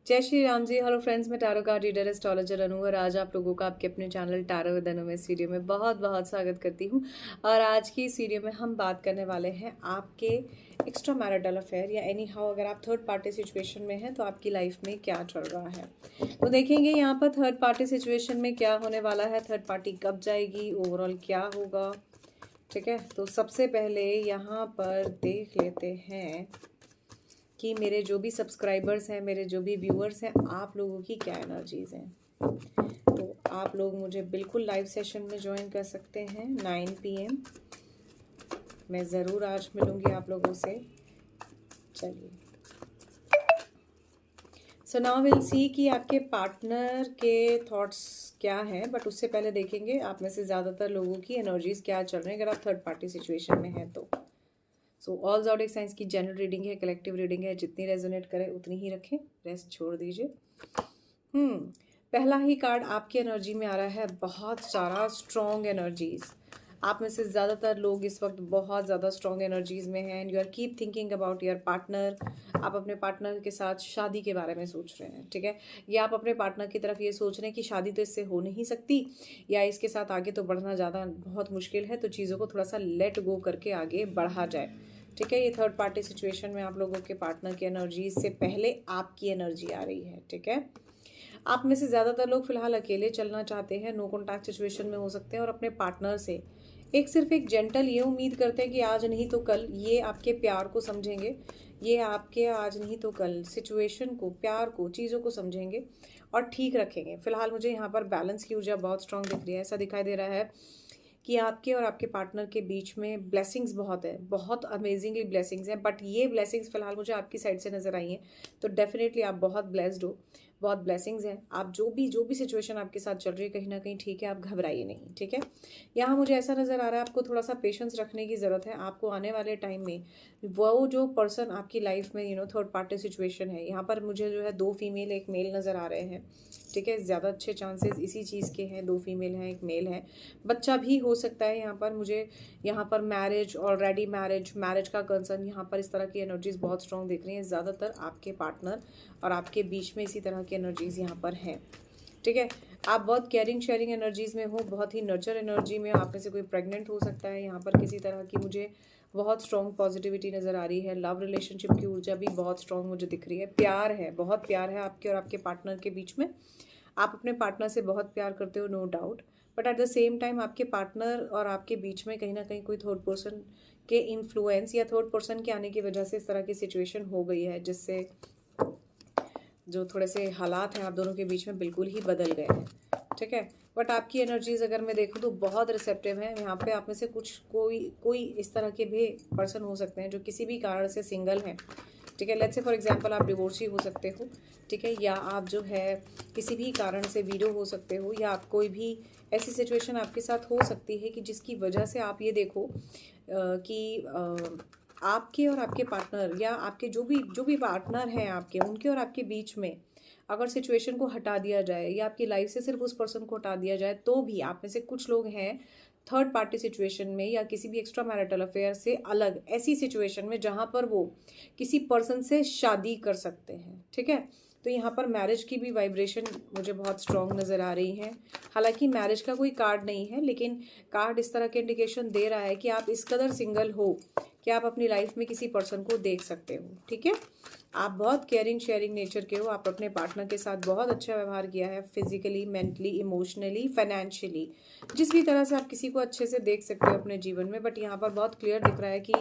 जय श्री राम जी। Hello friends, मैं tarot card reader astrologer अनु और आज आप लोगों का आपके अपने चैनल टैरो विद अनु में इस वीडियो में बहुत बहुत स्वागत करती हूँ। और आज की इस वीडियो में हम बात करने वाले हैं आपके एक्स्ट्रा मैरिटल अफेयर या एनी हाउ अगर आप थर्ड पार्टी सिचुएशन में हैं तो आपकी लाइफ में क्या चल रहा है। तो देखेंगे यहाँ पर थर्ड पार्टी सिचुएशन में क्या होने वाला है, थर्ड पार्टी कब जाएगी, ओवरऑल क्या होगा। ठीक है, तो सबसे पहले यहाँ पर देख लेते हैं कि मेरे जो भी सब्सक्राइबर्स हैं, मेरे जो भी व्यूअर्स हैं, आप लोगों की क्या एनर्जीज़ हैं। तो आप लोग मुझे बिल्कुल लाइव सेशन में ज्वाइन कर सकते हैं 9 PM। मैं ज़रूर आज मिलूँगी आप लोगों से। चलिए, सो नाउ विल सी कि आपके पार्टनर के थॉट्स क्या हैं, बट उससे पहले देखेंगे आप में से ज़्यादातर लोगों की एनर्जीज़ क्या चल रही हैं अगर आप थर्ड पार्टी सिचुएशन में हैं तो। सो ऑल ज़ोडिएक साइंस की जनरल रीडिंग है, कलेक्टिव रीडिंग है, जितनी रेजोनेट करे उतनी ही रखें, रेस्ट छोड़ दीजिए। पहला ही कार्ड आपकी एनर्जी में आ रहा है, बहुत सारा स्ट्रॉन्ग एनर्जीज। आप में से ज़्यादातर लोग इस वक्त बहुत ज़्यादा स्ट्रॉन्ग एनर्जीज में हैं। You are keep thinking about your partner. आप अपने पार्टनर के साथ शादी के बारे में सोच रहे हैं, ठीक है, या आप अपने पार्टनर की तरफ ये सोच रहे हैं कि शादी तो इससे हो नहीं सकती या इसके साथ आगे तो बढ़ना ज़्यादा बहुत मुश्किल है, तो चीज़ों को थोड़ा सा लेट गो करके आगे बढ़ा जाए। ठीक है, ये थर्ड पार्टी सिचुएशन में आप लोगों के पार्टनर की एनर्जी से पहले आपकी एनर्जी आ रही है। ठीक है, आप में से ज़्यादातर लोग फिलहाल अकेले चलना चाहते हैं, नो कॉन्टैक्ट सिचुएशन में हो सकते हैं और अपने पार्टनर से सिर्फ एक जेंटल ये उम्मीद करते हैं कि आज नहीं तो कल ये आपके प्यार को समझेंगे, ये आपके आज नहीं तो कल सिचुएशन को, प्यार को, चीज़ों को समझेंगे और ठीक रखेंगे। फिलहाल मुझे यहाँ पर बैलेंस की ऊर्जा बहुत स्ट्रांग दिख रही है। ऐसा दिखाई दे रहा है कि आपके और आपके पार्टनर के बीच में ब्लेसिंग्स बहुत है, बहुत अमेजिंगली ब्लेसिंग्स हैं, बट ये ब्लेसिंग्स फिलहाल मुझे आपकी साइड से नज़र आई हैं। तो डेफिनेटली आप बहुत ब्लेस्ड हो, बहुत ब्लेसिंग्स हैं। आप जो भी सिचुएशन आपके साथ चल रही है कहीं ना कहीं ठीक है, आप घबराइए नहीं। ठीक है, यहाँ मुझे ऐसा नज़र आ रहा है आपको थोड़ा सा पेशेंस रखने की ज़रूरत है। आपको आने वाले टाइम में वो जो पर्सन आपकी लाइफ में थर्ड पार्टी सिचुएशन है, यहाँ पर मुझे जो है 2 फीमेल 1 मेल नज़र आ रहे हैं। ठीक है, ज़्यादा अच्छे चांसेस इसी चीज़ के हैं, 2 फीमेल हैं 1 मेल है, बच्चा भी हो सकता है। यहाँ पर मुझे यहाँ पर मैरिज, ऑलरेडी मैरिज का कंसर्न, यहाँ पर इस तरह की एनर्जीज बहुत स्ट्रॉन्ग दिख रही हैं। ज़्यादातर आपके पार्टनर और आपके बीच में इसी तरह की एनर्जीज यहाँ पर हैं। ठीक है, आप बहुत केयरिंग शेयरिंग एनर्जीज में हो, बहुत ही नर्चर एनर्जी में हो। आप में से कोई प्रेग्नेंट हो सकता है। यहाँ पर किसी तरह की मुझे बहुत स्ट्रॉन्ग पॉजिटिविटी नज़र आ रही है। लव रिलेशनशिप की ऊर्जा भी बहुत स्ट्रॉन्ग मुझे दिख रही है। प्यार है, बहुत प्यार है आपके और आपके पार्टनर के बीच में। आप अपने पार्टनर से बहुत प्यार करते हो, no doubt, but at the same time आपके पार्टनर और आपके बीच में कहीं ना कहीं कोई थर्ड पर्सन के इन्फ्लुएंस या थर्ड पर्सन के आने की वजह से इस तरह की सिचुएशन हो गई है, जिससे जो थोड़े से हालात हैं आप दोनों के बीच में बिल्कुल ही बदल गए हैं। ठीक है, बट आपकी एनर्जीज अगर मैं देखूँ तो बहुत रिसेप्टिव है। यहाँ पे आप में से कुछ कोई इस तरह के भी पर्सन हो सकते हैं जो किसी भी कारण से सिंगल हैं। ठीक है, लेट्स से फॉर एग्जांपल आप डिवोर्सी हो सकते हो। ठीक है, या आप जो है किसी भी कारण से वीडो हो सकते हो, या आप कोई भी ऐसी सिचुएशन आपके साथ हो सकती है कि जिसकी वजह से आप ये देखो कि आपके और आपके पार्टनर या आपके जो भी पार्टनर हैं आपके, उनके और आपके बीच में अगर सिचुएशन को हटा दिया जाए या आपकी लाइफ से सिर्फ उस पर्सन को हटा दिया जाए, तो भी आप में से कुछ लोग हैं थर्ड पार्टी सिचुएशन में या किसी भी एक्स्ट्रा मैरिटल अफेयर से अलग ऐसी सिचुएशन में जहां पर वो किसी पर्सन से शादी कर सकते हैं। ठीक है, तो यहाँ पर मैरिज की भी वाइब्रेशन मुझे बहुत स्ट्रॉन्ग नज़र आ रही है। हालांकि मैरिज का कोई कार्ड नहीं है, लेकिन कार्ड इस तरह के इंडिकेशन दे रहा है कि आप इस कदर सिंगल हो कि आप अपनी लाइफ में किसी पर्सन को देख सकते हो। ठीक है, आप बहुत केयरिंग शेयरिंग नेचर के हो। आप अपने पार्टनर के साथ बहुत अच्छा व्यवहार किया है, फिजिकली, मेंटली, इमोशनली, फाइनेंशियली, जिस भी तरह से आप किसी को अच्छे से देख सकते हो अपने जीवन में। बट यहाँ पर बहुत क्लियर दिख रहा है कि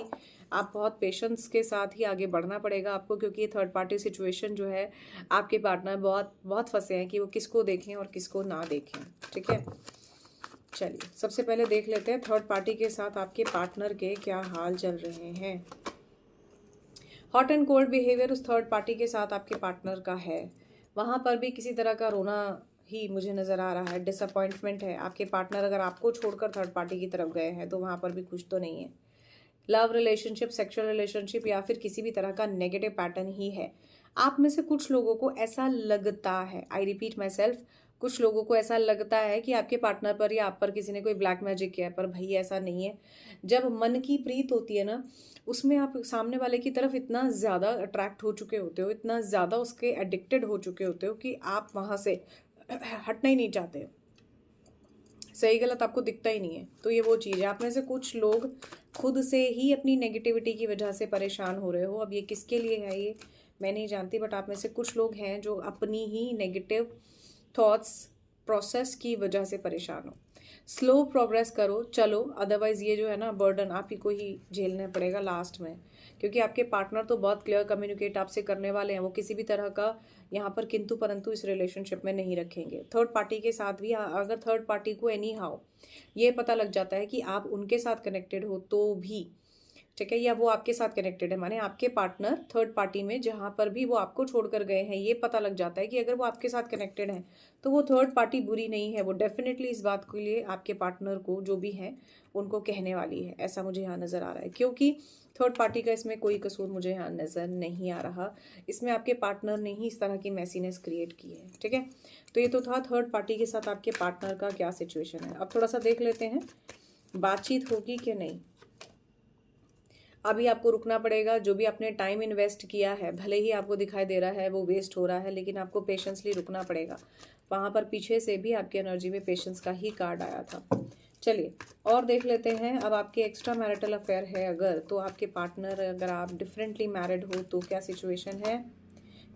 आप बहुत पेशेंस के साथ ही आगे बढ़ना पड़ेगा आपको, क्योंकि ये थर्ड पार्टी सिचुएशन जो है आपके पार्टनर बहुत फंसे हैं कि वो किसको देखें और किसको ना देखें। ठीक है, चलिए सबसे पहले देख लेते हैं थर्ड पार्टी के साथ आपके पार्टनर के क्या हाल चल रहे हैं। हॉट एंड कोल्ड बिहेवियर उस थर्ड पार्टी के साथ आपके पार्टनर का है। वहाँ पर भी किसी तरह का रोना ही मुझे नज़र आ रहा है, डिसअपॉइंटमेंट है। आपके पार्टनर अगर आपको छोड़कर थर्ड पार्टी की तरफ गए हैं तो वहाँ पर भी खुश तो नहीं है। लव रिलेशनशिप, सेक्सुअल रिलेशनशिप या फिर किसी भी तरह का नेगेटिव पैटर्न ही है। आप में से कुछ लोगों को ऐसा लगता है, आई रिपीट माई सेल्फ, कुछ लोगों को ऐसा लगता है कि आपके पार्टनर पर या आप पर किसी ने कोई ब्लैक मैजिक किया है, पर भाई ऐसा नहीं है। जब मन की प्रीत होती है ना, उसमें आप सामने वाले की तरफ इतना ज़्यादा अट्रैक्ट हो चुके होते हो, इतना ज़्यादा उसके एडिक्टेड हो चुके होते हो कि आप वहाँ से हटना ही नहीं चाहते। सही गलत आपको दिखता ही नहीं है। तो ये वो चीज़ है। आप में से कुछ लोग खुद से ही अपनी नेगेटिविटी की वजह से परेशान हो रहे हो। अब ये किसके लिए है ये मैं नहीं जानती, बट आप में से कुछ लोग हैं जो अपनी ही नेगेटिव थॉट्स प्रोसेस की वजह से परेशान हो। स्लो प्रोग्रेस करो, चलो, अदरवाइज ये जो है ना बर्डन आप ही को ही झेलना पड़ेगा लास्ट में, क्योंकि आपके पार्टनर तो बहुत क्लियर कम्युनिकेट आपसे करने वाले हैं। वो किसी भी तरह का यहाँ पर किंतु परंतु इस रिलेशनशिप में नहीं रखेंगे। थर्ड पार्टी के साथ भी अगर थर्ड पार्टी को एनी हाउ ये पता लग जाता है कि आप उनके साथ कनेक्टेड हो तो भी, ठीक है, या वो आपके साथ कनेक्टेड है, माने आपके पार्टनर थर्ड पार्टी में जहाँ पर भी वो आपको छोड़कर गए हैं, ये पता लग जाता है कि अगर वो आपके साथ कनेक्टेड है तो वो थर्ड पार्टी बुरी नहीं है। वो डेफिनेटली इस बात के लिए आपके पार्टनर को जो भी है उनको कहने वाली है। ऐसा मुझे यहाँ नज़र आ रहा है, क्योंकि थर्ड पार्टी का इसमें कोई कसूर मुझे यहाँ नज़र नहीं आ रहा। इसमें आपके पार्टनर ने ही इस तरह की मैसीनेस क्रिएट की है। ठीक है, तो ये तो था थर्ड पार्टी के साथ आपके पार्टनर का क्या सिचुएशन है। अब थोड़ा सा देख लेते हैं बातचीत होगी कि नहीं। अभी आपको रुकना पड़ेगा। जो भी आपने टाइम इन्वेस्ट किया है, भले ही आपको दिखाई दे रहा है वो वेस्ट हो रहा है, लेकिन आपको पेशेंसली रुकना पड़ेगा। वहाँ पर पीछे से भी आपकी एनर्जी में पेशेंस का ही कार्ड आया था। चलिए और देख लेते हैं। अब आपके एक्स्ट्रा मैरिटल अफेयर है अगर, तो आपके पार्टनर, अगर आप डिफरेंटली मैरिड हो तो क्या सिचुएशन है,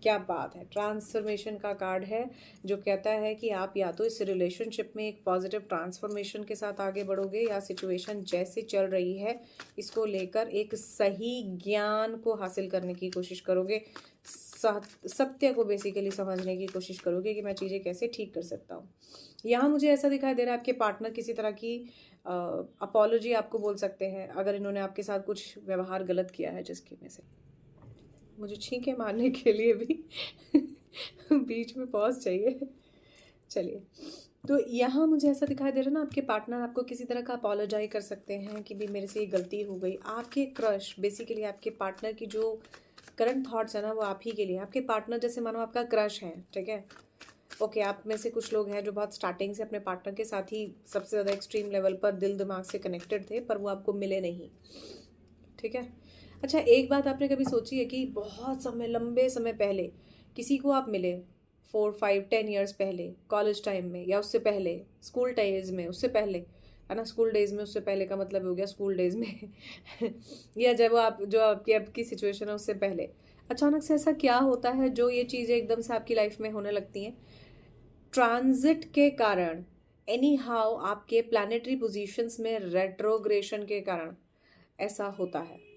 क्या बात है। ट्रांसफॉर्मेशन का कार्ड है जो कहता है कि आप या तो इस रिलेशनशिप में एक पॉजिटिव ट्रांसफॉर्मेशन के साथ आगे बढ़ोगे, या सिचुएशन जैसी चल रही है इसको लेकर एक सही ज्ञान को हासिल करने की कोशिश करोगे, सत्य को बेसिकली समझने की कोशिश करोगे कि मैं चीज़ें कैसे ठीक कर सकता हूँ। यहाँ मुझे ऐसा दिखाई दे रहा है आपके पार्टनर किसी तरह की अपॉलॉजी आपको बोल सकते हैं अगर इन्होंने आपके साथ कुछ व्यवहार गलत किया है, जिसकी में से मुझे छींके मारने के लिए भी बीच में पॉज चाहिए। चलिए, तो यहाँ मुझे ऐसा दिखाई दे रहा है ना आपके पार्टनर आपको किसी तरह का अपोलोजाइज कर सकते हैं कि भी मेरे से ये गलती हो गई। आपके क्रश, बेसिकली आपके पार्टनर की जो करंट थॉट्स है ना वो आप ही के लिए, आपके पार्टनर जैसे मानो आपका क्रश है। ठीक है, ओके, आप में से कुछ लोग हैं जो बहुत स्टार्टिंग से अपने पार्टनर के साथ ही सबसे ज़्यादा एक्सट्रीम लेवल पर दिल दिमाग से कनेक्टेड थे, पर वो आपको मिले नहीं। ठीक है, अच्छा एक बात आपने कभी सोची है कि बहुत समय, लंबे समय पहले किसी को आप मिले, 4 5 10 ईयर्स पहले, कॉलेज टाइम में या उससे पहले, स्कूल डेज में उससे पहले, है ना, स्कूल डेज में उससे पहले का मतलब हो गया स्कूल डेज में या जब आप जो आपकी अब की सिचुएशन है उससे पहले, अचानक से ऐसा क्या होता है जो ये चीज़ें एकदम से आपकी लाइफ में होने लगती हैं ट्रांजिट के कारण, एनी हाउ आपके प्लानिटरी पोजीशंस में रेट्रोग्रेशन के कारण ऐसा होता है।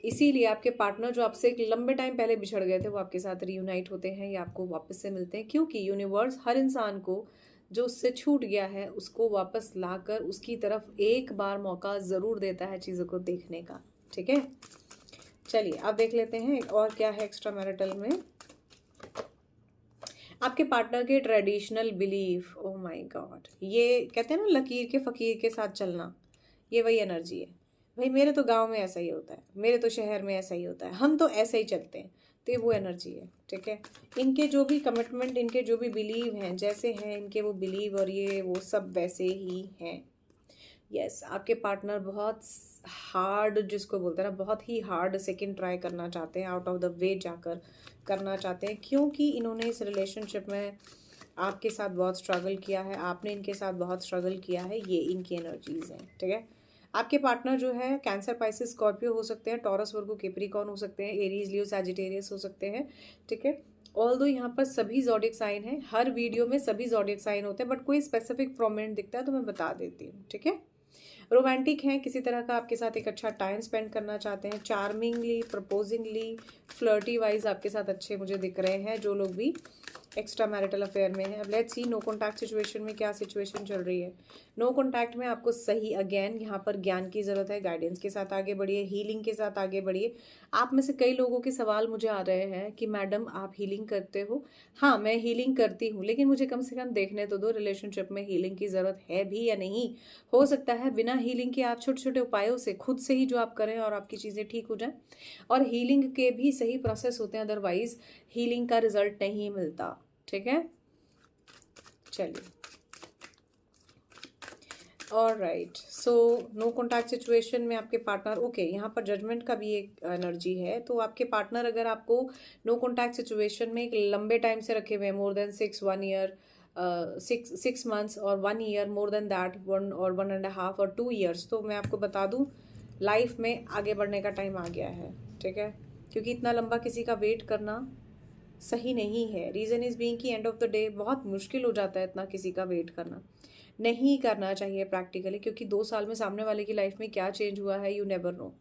इसीलिए आपके पार्टनर जो आपसे एक लंबे टाइम पहले बिछड़ गए थे वो आपके साथ रीयूनाइट होते हैं या आपको वापस से मिलते हैं, क्योंकि यूनिवर्स हर इंसान को जो उससे छूट गया है उसको वापस लाकर उसकी तरफ एक बार मौका ज़रूर देता है चीज़ों को देखने का। ठीक है, चलिए अब देख लेते हैं और क्या है एक्स्ट्रा मैरिटल में। आपके पार्टनर के traditional belief, oh my God, ये कहते हैं ना लकीर के फ़कीर के साथ चलना, ये वही एनर्जी है। भाई मेरे तो गांव में ऐसा ही होता है, मेरे तो शहर में ऐसा ही होता है, हम तो ऐसे ही चलते हैं, तो ये वो एनर्जी है। ठीक है, इनके जो भी कमिटमेंट, इनके जो भी बिलीव हैं, जैसे हैं इनके वो बिलीव, और ये वो सब वैसे ही हैं। यस, आपके पार्टनर बहुत हार्ड, जिसको बोलते हैं ना, बहुत ही हार्ड सेकंड ट्राई करना चाहते हैं, आउट ऑफ द वे जाकर करना चाहते हैं, क्योंकि इन्होंने इस रिलेशनशिप में आपके साथ बहुत स्ट्रगल किया है, आपने इनके साथ बहुत स्ट्रगल किया है। ये इनकी एनर्जीज हैं। ठीक है, आपके पार्टनर जो है कैंसर, पाइसिस, स्कॉर्पियो हो सकते हैं, टॉरस, वर्गो, कैप्रिकॉर्न हो सकते हैं, एरीज, लियो, सैजिटेरियस हो सकते हैं। ठीक है, ऑल्दो यहाँ पर सभी ज़ोडिएक साइन है, हर वीडियो में सभी ज़ोडिएक साइन होते हैं, बट कोई स्पेसिफिक प्रोमिनेंट दिखता है तो मैं बता देती हूँ। ठीक है, रोमांटिक हैं, किसी तरह का आपके साथ एक अच्छा टाइम स्पेंड करना चाहते हैं, चार्मिंगली, प्रपोजिंगली, फ्लर्टी वाइज आपके साथ अच्छे मुझे दिख रहे हैं जो लोग भी एक्स्ट्रा मैरिटल अफेयर में है। अब let's see no contact situation में क्या सिचुएशन चल रही है। नो कॉन्टैक्ट में आपको सही, अगेन यहाँ पर ज्ञान की ज़रूरत है, गाइडेंस के साथ आगे बढ़िए, हीलिंग के साथ आगे बढ़िए। आप में से कई लोगों के सवाल मुझे आ रहे हैं कि मैडम आप हीलिंग करते हो। हाँ, मैं हीलिंग करती हूँ, लेकिन मुझे कम से कम देखने तो दो रिलेशनशिप में हीलिंग की ज़रूरत है भी या नहीं। हो सकता है बिना हीलिंग के आप छोटे छोटे उपायों से खुद से ही जो आप करें और आपकी चीज़ें ठीक हो जाएं, और हीलिंग के भी सही प्रोसेस होते हैं, अदरवाइज हीलिंग का रिजल्ट नहीं मिलता। ठीक है, चलिए, alright. So no contact situation में आपके पार्टनर, ओके, यहाँ पर जजमेंट का भी एक एनर्जी है। तो आपके पार्टनर अगर आपको नो कॉन्टैक्ट सिचुएशन में एक लंबे टाइम से रखे हुए हैं, मोर देन 1 ईयर, 6 months और 1 ईयर, मोर देन दैट, 1 और 1.5 और 2 ईयर्स, तो मैं आपको बता दूँ लाइफ में आगे बढ़ने का टाइम आ गया है, ठीक है। क्योंकि इतना लंबा किसी का वेट करना सही नहीं है। रीज़न इज़ बीइंग कि एंड ऑफ द डे बहुत मुश्किल हो जाता है इतना किसी का वेट करना। नहीं करना चाहिए प्रैक्टिकली, क्योंकि 2 साल में सामने वाले की लाइफ में क्या चेंज हुआ है, यू नेवर नो,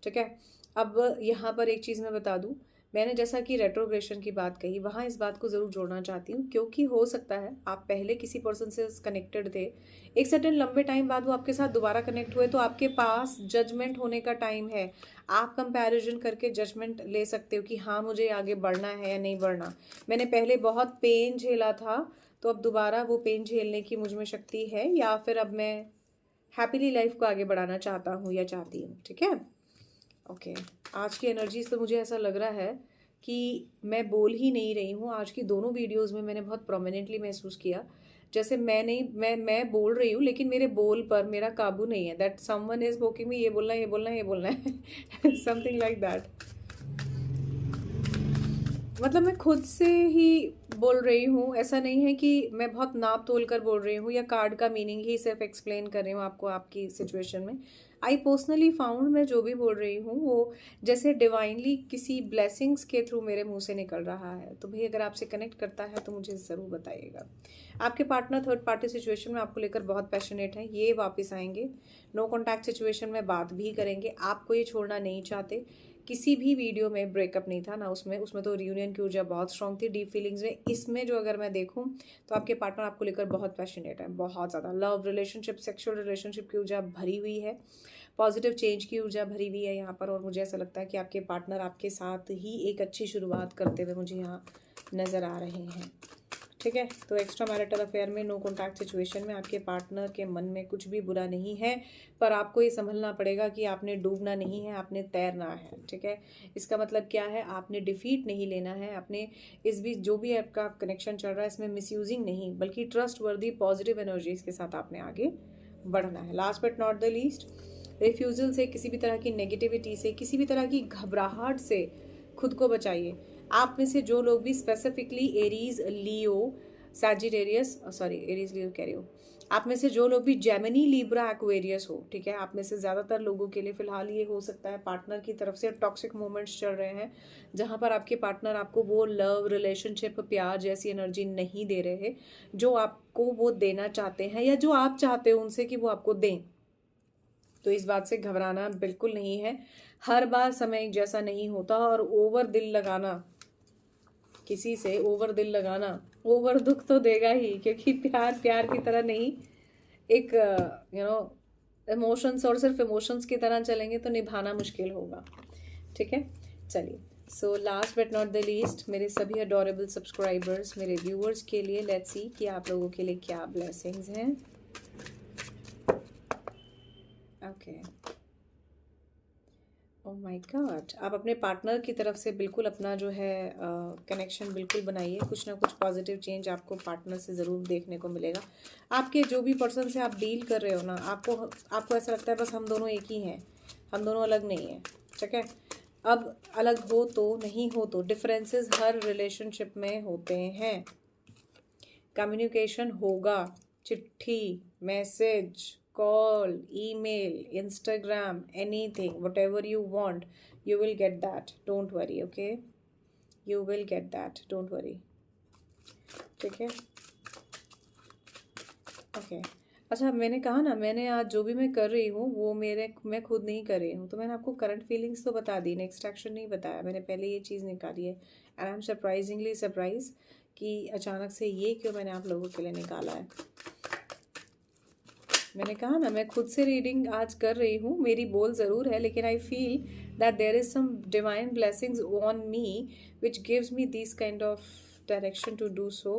ठीक है। अब यहाँ पर एक चीज़ मैं बता दूँ, मैंने जैसा कि रेट्रोग्रेशन की बात कही, वहाँ इस बात को ज़रूर जोड़ना चाहती हूँ, क्योंकि हो सकता है आप पहले किसी पर्सन से कनेक्टेड थे, एक सर्टेन लंबे टाइम बाद वो आपके साथ दोबारा कनेक्ट हुए, तो आपके पास जजमेंट होने का टाइम है। आप कंपैरिजन करके जजमेंट ले सकते हो कि हाँ मुझे आगे बढ़ना है या नहीं बढ़ना। मैंने पहले बहुत पेन झेला था, तो अब दोबारा वो पेन झेलने की मुझ में शक्ति है, या फिर अब मैं हैप्पीली लाइफ को आगे बढ़ाना चाहता हूँ या चाहती हूँ, ठीक है। ओके, आज की एनर्जीज तो मुझे ऐसा लग रहा है कि मैं बोल ही नहीं रही हूँ। आज की दोनों वीडियोस में मैंने बहुत प्रोमिनेंटली महसूस किया जैसे मैं नहीं, मैं बोल रही हूँ लेकिन मेरे बोल पर मेरा काबू नहीं है। दैट समवन इज स्पोकिंग मी, ये बोलना है, ये बोलना है, ये बोलना है समथिंग लाइक दैट। मतलब मैं खुद से ही बोल रही हूँ, ऐसा नहीं है कि मैं बहुत नाप तोल कर बोल रही हूँ या कार्ड का मीनिंग ही सिर्फ एक्सप्लेन कर रही हूँ आपको आपकी सिचुएशन में। आई पर्सनली फाउंड मैं जो भी बोल रही हूँ वो जैसे डिवाइनली किसी ब्लेसिंग्स के थ्रू मेरे मुंह से निकल रहा है। तो भाई अगर आपसे कनेक्ट करता है तो मुझे ज़रूर बताइएगा। आपके पार्टनर थर्ड पार्टी सिचुएशन में आपको लेकर बहुत पैशनेट है, ये वापस आएंगे, नो कॉन्टैक्ट सिचुएशन में बात भी करेंगे, आपको ये छोड़ना नहीं चाहते। किसी भी वीडियो में ब्रेकअप नहीं था ना, उसमें तो रियूनियन की ऊर्जा बहुत स्ट्रांग थी, डीप फीलिंग्स में। इसमें जो अगर मैं देखूं तो आपके पार्टनर आपको लेकर बहुत पैशनेट है, बहुत ज़्यादा लव रिलेशनशिप, सेक्सुअल रिलेशनशिप की ऊर्जा भरी हुई है, पॉजिटिव चेंज की ऊर्जा भरी हुई है यहाँ पर। और मुझे ऐसा लगता है कि आपके पार्टनर आपके साथ ही एक अच्छी शुरुआत करते हुए मुझे यहाँ नज़र आ रहे हैं, ठीक है। तो एक्स्ट्रा मैरिटल अफेयर में, नो कॉन्टैक्ट सिचुएशन में आपके पार्टनर के मन में कुछ भी बुरा नहीं है, पर आपको ये संभलना पड़ेगा कि आपने डूबना नहीं है, आपने तैरना है, ठीक है। इसका मतलब क्या है, आपने डिफीट नहीं लेना है, आपने इस बीच जो भी आपका कनेक्शन चल रहा है इसमें मिसयूजिंग नहीं, बल्कि ट्रस्ट वर्दी पॉजिटिव एनर्जीज के साथ आपने आगे बढ़ना है। Last but not the least, refusal से, किसी भी तरह की नेगेटिविटी से, किसी भी तरह की घबराहट से खुद को बचाइए। आप में से जो लोग भी स्पेसिफिकली एरीज, लियो, सैजिटेरियस, सॉरी एरीज लियो कह रही हो, आप में से जो लोग भी जेमिनी, लिब्रा, एक्वेरियस हो, ठीक है, आप में से ज़्यादातर लोगों के लिए फ़िलहाल ये हो सकता है पार्टनर की तरफ से टॉक्सिक मोमेंट्स चल रहे हैं, जहाँ पर आपके पार्टनर आपको वो लव, रिलेशनशिप, प्यार जैसी एनर्जी नहीं दे रहे जो आपको वो देना चाहते हैं, या जो आप चाहते हो उनसे कि वो आपको दें। तो इस बात से घबराना बिल्कुल नहीं है। हर बार समय एक जैसा नहीं होता, और ओवर दिल लगाना, किसी से ओवर दिल लगाना ओवर दुख तो देगा ही, क्योंकि प्यार प्यार की तरह नहीं, एक इमोशंस, और सिर्फ इमोशंस की तरह चलेंगे तो निभाना मुश्किल होगा, ठीक है। चलिए, so last but not the least, मेरे सभी अडोरेबल सब्सक्राइबर्स, मेरे व्यूअर्स के लिए लेट्स सी कि आप लोगों के लिए क्या ब्लेसिंग्स हैं। ओके, ओह माय गॉड, आप अपने पार्टनर की तरफ से बिल्कुल अपना जो है कनेक्शन बिल्कुल बनाइए। कुछ ना कुछ पॉजिटिव चेंज आपको पार्टनर से ज़रूर देखने को मिलेगा। आपके जो भी पर्सन से आप डील कर रहे हो ना, आपको ऐसा लगता है बस हम दोनों एक ही हैं, हम दोनों अलग नहीं हैं, ठीक है। अब अलग हो तो नहीं हो तो, डिफरेंसेस हर रिलेशनशिप में होते हैं, कम्युनिकेशन होगा, चिट्ठी, message, call, email, Instagram, anything, whatever you want, you will get that. Don't worry, okay? You will get that. Don't worry. ठीक है, ओके। अच्छा, मैंने कहा ना, मैंने आज जो भी मैं कर रही हूँ वो मैं खुद नहीं कर रही हूँ, तो मैंने आपको करंट फीलिंग्स तो बता दी, नेक्स्ट एक्शन नहीं बताया, मैंने पहले ये चीज़ निकाली है। And I am surprisingly surprise कि अचानक से ये क्यों मैंने आप लोगों के लिए निकाला है। मैंने कहा ना, मैं खुद से रीडिंग आज कर रही हूँ, मेरी बोल ज़रूर है, लेकिन I feel that there is some divine blessings on me which gives me this kind of direction to do so.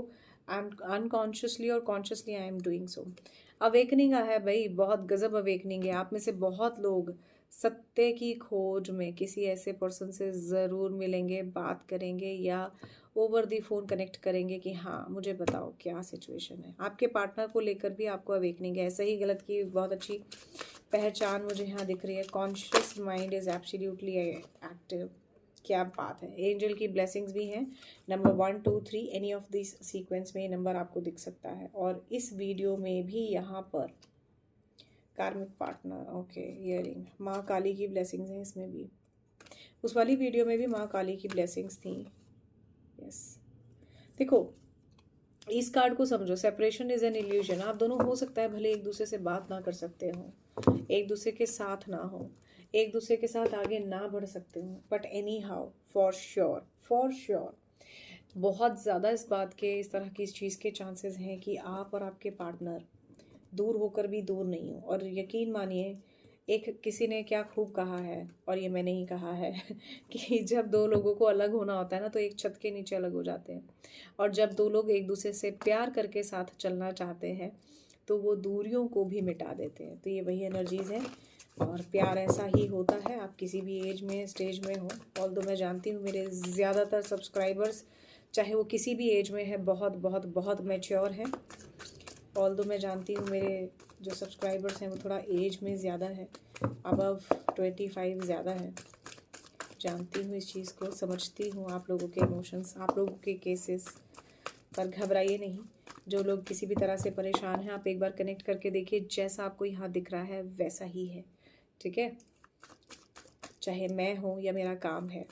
I am unconsciously और consciously I am doing so. Awakening है भाई, बहुत गजब अवेकनिंग है। आप में से बहुत लोग सत्य की खोज में किसी ऐसे पर्सन से ज़रूर मिलेंगे, बात करेंगे, या ओवर दी फ़ोन कनेक्ट करेंगे कि हाँ मुझे बताओ क्या सिचुएशन है। आपके पार्टनर को लेकर भी आपको अवेकनिंग है। सही गलत की बहुत अच्छी पहचान मुझे यहाँ दिख रही है। Conscious mind is absolutely active. क्या बात है। एंजल की ब्लेसिंग्स भी हैं। Number 1 2 3 any of this sequence में ये नंबर आपको दिख सकता है। और इस वीडियो में भी यहाँ पर कार्मिक पार्टनर, ओके, इयरिंग, माँ काली की ब्लेसिंग्स हैं इसमें भी। उस वाली वीडियो में भी माँ काली की ब्लेसिंग्स थी। यस, देखो इस कार्ड को समझो, सेपरेशन इज एन इल्यूजन। आप दोनों हो सकता है भले एक दूसरे से बात ना कर सकते हो, एक दूसरे के साथ ना हो, एक दूसरे के साथ आगे ना बढ़ सकते हो, but any how for sure बहुत ज़्यादा इस बात के, इस तरह की इस चीज़ के चांसेस हैं कि आप और आपके पार्टनर दूर होकर भी दूर नहीं हो। और यकीन मानिए, एक किसी ने क्या खूब कहा है, और ये मैंने ही कहा है कि जब दो लोगों को अलग होना होता है ना, तो एक छत के नीचे अलग हो जाते हैं। और जब दो लोग एक दूसरे से प्यार करके साथ चलना चाहते हैं तो वो दूरियों को भी मिटा देते हैं। तो ये वही एनर्जीज़ हैं और प्यार ऐसा ही होता है। आप किसी भी एज में, स्टेज में हो। ऑल्दो मैं जानती हूँ मेरे ज़्यादातर सब्सक्राइबर्स, चाहे वो किसी भी एज में है, बहुत बहुत बहुत मैच्योर हैं। ऑल्दो मैं जानती हूँ मेरे जो सब्सक्राइबर्स हैं वो थोड़ा एज में ज़्यादा है, अबव 25 ज़्यादा है। जानती हूँ इस चीज़ को, समझती हूँ आप लोगों के इमोशंस, आप लोगों के केसेस। पर घबराइए नहीं। जो लोग किसी भी तरह से परेशान हैं, आप एक बार कनेक्ट करके देखिए, जैसा आपको यहाँ दिख रहा है वैसा ही है, ठीक है? चाहे मैं हूँ या मेरा काम है।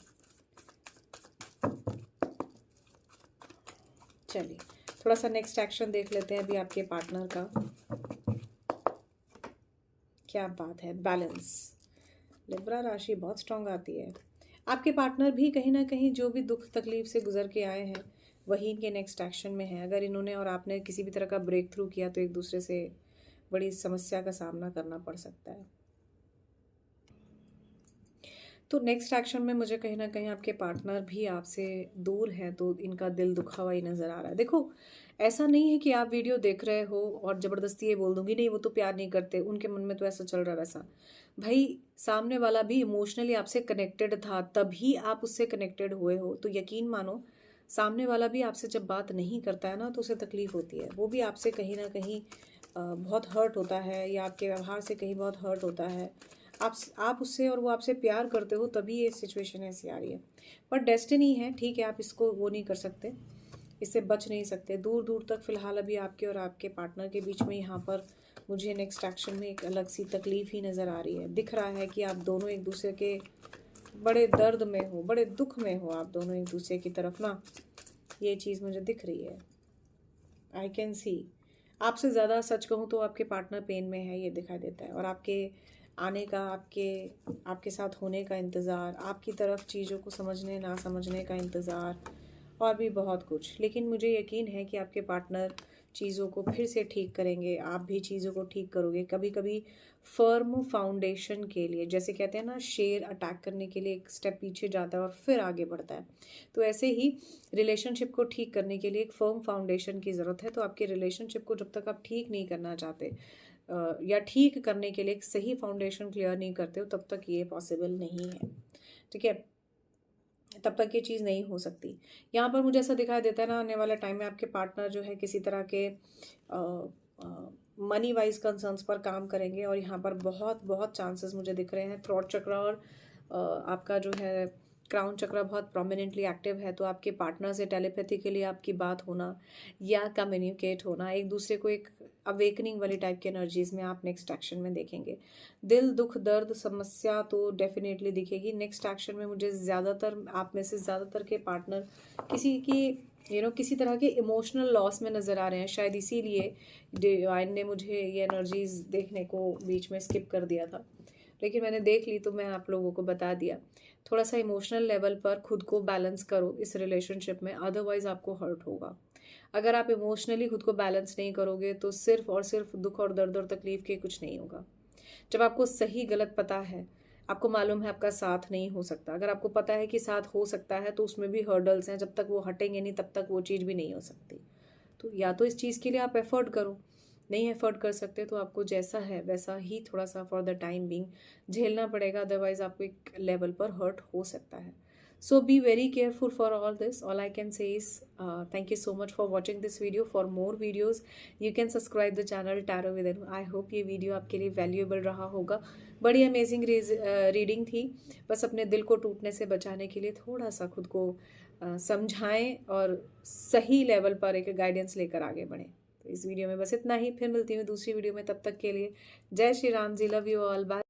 चलिए थोड़ा सा नेक्स्ट एक्शन देख लेते हैं अभी आपके पार्टनर का। क्या बात है, बैलेंस। लिब्रा राशि बहुत स्ट्रांग आती है। आपके पार्टनर भी कहीं ना कहीं जो भी दुख तकलीफ से गुजर के आए हैं वही इनके नेक्स्ट एक्शन में है। अगर इन्होंने और आपने किसी भी तरह का ब्रेक थ्रू किया तो एक दूसरे से बड़ी समस्या का सामना करना पड़ सकता है। तो नेक्स्ट एक्शन में मुझे कहीं ना कहीं आपके पार्टनर भी आपसे दूर है, तो इनका दिल दुखा हुआ ही नज़र आ रहा है। देखो ऐसा नहीं है कि आप वीडियो देख रहे हो और ज़बरदस्ती ये बोल दूंगी नहीं वो तो प्यार नहीं करते, उनके मन में तो ऐसा चल रहा है वैसा। भाई सामने वाला भी इमोशनली आपसे कनेक्टेड था, तभी आप उससे कनेक्टेड हुए हो। तो यकीन मानो, सामने वाला भी आपसे जब बात नहीं करता है ना तो उसे तकलीफ़ होती है। वो भी आपसे कहीं ना कहीं बहुत हर्ट होता है, या आपके व्यवहार से कहीं बहुत हर्ट होता है। आप उससे और वो आपसे प्यार करते हो तभी ये सिचुएशन ऐसी आ रही है। पर डेस्टिनी है, ठीक है, आप इसको वो नहीं कर सकते, इससे बच नहीं सकते। दूर दूर तक फ़िलहाल अभी आपके और आपके पार्टनर के बीच में यहाँ पर मुझे नेक्स्ट एक्शन में एक अलग सी तकलीफ़ ही नज़र आ रही है। दिख रहा है कि आप दोनों एक दूसरे के बड़े दर्द में हो, बड़े दुख में हो आप दोनों एक दूसरे की तरफ ना, ये चीज़ मुझे दिख रही है। I can see. आपसे ज़्यादा सच कहूँ तो आपके पार्टनर पेन में है, ये दिखाई देता है। और आपके आने का, आपके साथ होने का इंतज़ार, आपकी तरफ चीज़ों को समझने ना समझने का इंतज़ार, और भी बहुत कुछ। लेकिन मुझे यकीन है कि आपके पार्टनर चीज़ों को फिर से ठीक करेंगे, आप भी चीज़ों को ठीक करोगे। कभी कभी फर्म फाउंडेशन के लिए, जैसे कहते हैं ना, शेर अटैक करने के लिए एक स्टेप पीछे जाता है और फिर आगे बढ़ता है, तो ऐसे ही रिलेशनशिप को ठीक करने के लिए एक फर्म फाउंडेशन की ज़रूरत है। तो आपके रिलेशनशिप को जब तक आप ठीक नहीं करना चाहते, या ठीक करने के लिए एक सही फाउंडेशन क्लियर नहीं करते हो, तब तक ये पॉसिबल नहीं है, ठीक है? तब तक ये चीज़ नहीं हो सकती। यहाँ पर मुझे ऐसा दिखाई देता है ना, आने वाले टाइम में आपके पार्टनर जो है किसी तरह के मनी वाइज कंसर्न्स पर काम करेंगे। और यहाँ पर बहुत बहुत चांसेस मुझे दिख रहे हैं। थ्रोट चक्र और आपका जो है क्राउन चक्र बहुत प्रोमिनेंटली एक्टिव है। तो आपके पार्टनर से टेलीपैथिकली आपकी बात होना या कम्युनिकेट होना, एक दूसरे को एक अवेकनिंग वाली टाइप की एनर्जीज में आप नेक्स्ट एक्शन में देखेंगे। दिल दुख दर्द समस्या तो डेफिनेटली दिखेगी नेक्स्ट एक्शन में। मुझे ज़्यादातर आप में से ज़्यादातर के पार्टनर किसी की किसी तरह के इमोशनल लॉस में नज़र आ रहे हैं। शायद इसीलिए डिवाइन ने मुझे ये एनर्जीज देखने को बीच में स्किप कर दिया था, लेकिन मैंने देख ली तो मैं आप लोगों को बता दिया। थोड़ा सा इमोशनल लेवल पर खुद को बैलेंस करो इस रिलेशनशिप में, अदरवाइज आपको हर्ट होगा। अगर आप इमोशनली खुद को बैलेंस नहीं करोगे तो सिर्फ और सिर्फ दुख और दर्द और तकलीफ के कुछ नहीं होगा। जब आपको सही गलत पता है, आपको मालूम है आपका साथ नहीं हो सकता, अगर आपको पता है कि साथ हो सकता है तो उसमें भी हर्डल्स हैं, जब तक वो हटेंगे नहीं तब तक वो चीज़ भी नहीं हो सकती। तो या तो इस चीज़ के लिए आप एफर्ट करो, नहीं एफर्ट कर सकते तो आपको जैसा है वैसा ही थोड़ा सा फॉर द टाइम बीइंग झेलना पड़ेगा, अदरवाइज आपको एक लेवल पर हर्ट हो सकता है। So be very careful for all this. All I can say is thank you so much for watching this video. For more videos, you can subscribe the channel Tarot with Anu. I hope ये video आपके लिए valuable रहा होगा. बड़ी amazing reading थी. बस अपने दिल को टूटने से बचाने के लिए थोड़ा सा खुद को समझाएं और सही लेवल पर एक गाइडेंस लेकर आगे बढ़ें. तो इस वीडियो में बस इतना ही. फिर मिलती हूँ दूसरी वीडियो में. तब तक के लिए जय Shri Ram ji. Love you all. Bye.